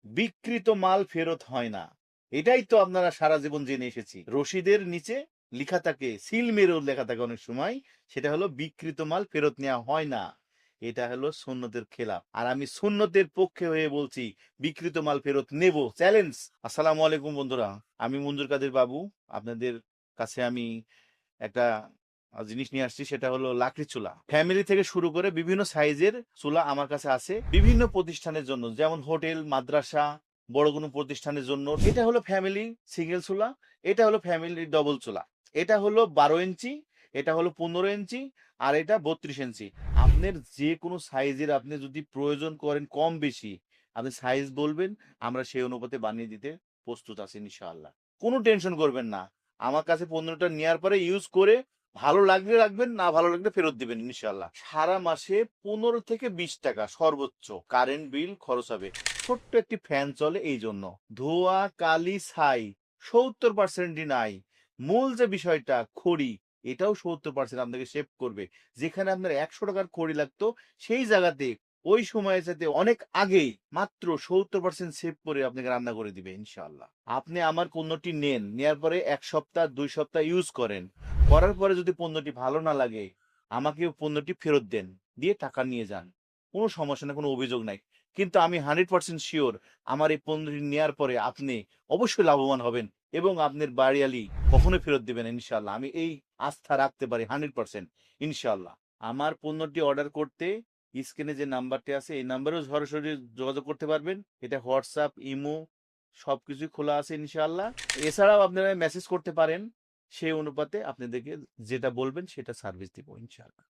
বিক্রিত মাল ফেরত হয় না। এটাই তো আপনারা সারা জীবন জেনে এসেছি। রসিদের নিচে লিখা থাকে, সিল মেরেও লেখা থাকে অনেক সময়, সেটা হলো বিক্রিত মাল ফেরত নেওয়া হয় না। এটা হলো সুন্নতের খেলাফ। আর আমি সুন্নতের পক্ষে হয়ে বলছি বিক্রিত মাল ফেরত নেব। চ্যালেঞ্জ। আসসালামু আলাইকুম বন্ধুরা। আমি মঞ্জুর কাদের বাবু। আপনাদের কাছে আমি একটা জিনিস নিয়ে আসছি, সেটা হলো লাকড়ি চুলা। ফ্যামিলি থেকে শুরু করে বিভিন্ন সাইজের চুলা আমার কাছে আছে, বিভিন্ন প্রতিষ্ঠানের জন্য, যেমন হোটেল, মাদ্রাসা, বড় কোনো প্রতিষ্ঠানের জন্য। এটা হলো ফ্যামিলি সিঙ্গেল চুলা, এটা হলো ফ্যামিলি ডবল চুলা। এটা হলো 12 ইঞ্চি, এটা হলো 15 ইঞ্চি, আর এটা 32 ইঞ্চি। আপনার যে কোনো সাইজের আপনি যদি প্রয়োজন করেন কম বেশি, আপনি সাইজ বলবেন, আমরা সেই অনুপাতে বানিয়ে দিতে প্রস্তুত আছি ইনশাআল্লাহ। কোনো টেনশন করবেন না। আমার কাছে 15টা নেওয়ার পরে ইউজ করে ভালো লাগলে রাখবেন, না ভালো লাগলে ফেরত দিবেন ইনশাআল্লাহ। সারা মাসে 15 থেকে 20 টাকা সর্বোচ্চ কারেন্ট বিল খরচ হবে। ছোট্ট একটি ফ্যান চলে এই জন্য। ধোয়া, কালি, ছাই 70%ই নাই। মূল যে বিষয়টা খড়ি, এটাও 70% আপনাকে সেভ করবে। যেখানে আপনার 100 টাকার খড়ি লাগতো, সেই জায়গাতে ওই সময়ের সাথে অনেক আগেই মাত্র 70% সেভ করে আপনাকে রান্না করে দিবে ইনশাআল্লাহ। আপনি আমার পণ্যটি নেন, নেয়ার পরে 1 সপ্তাহ 2 সপ্তাহ ইউজ করেন, করার পরে যদি পণ্যটি ভালো না লাগে, আমাকে পণ্যটি ফেরত দেন, দিয়ে টাকা নিয়ে যান। কোনো সমস্যা না, কোনো অভিযোগ নাই। কিন্তু আমি 100% শিওর, আমার এই পণ্যটি নেয়ার পরে আপনি অবশ্যই লাভবান হবেন এবং আপনার বাড়িয়ালি কখনোই ফেরত দিবেন না ইনশাআল্লাহ। আমি এই আস্থা রাখতে পারি 100% ইনশাআল্লাহ। আমার পণ্যটি অর্ডার করতে স্ক্রিনে যে নাম্বারটি আছে, এই নাম্বারেও সরাসরি যোগাযোগ করতে পারবেন। এটা হোয়াটসঅ্যাপ, ইমো সবকিছুই খোলা আছে ইনশাআল্লাহ। এছাড়াও আপনারা মেসেজ করতে পারেন, সেই অনুপাতে আপনাদেরকে যেটা বলবেন সেটা সার্ভিস দিব ইনশাআল্লাহ।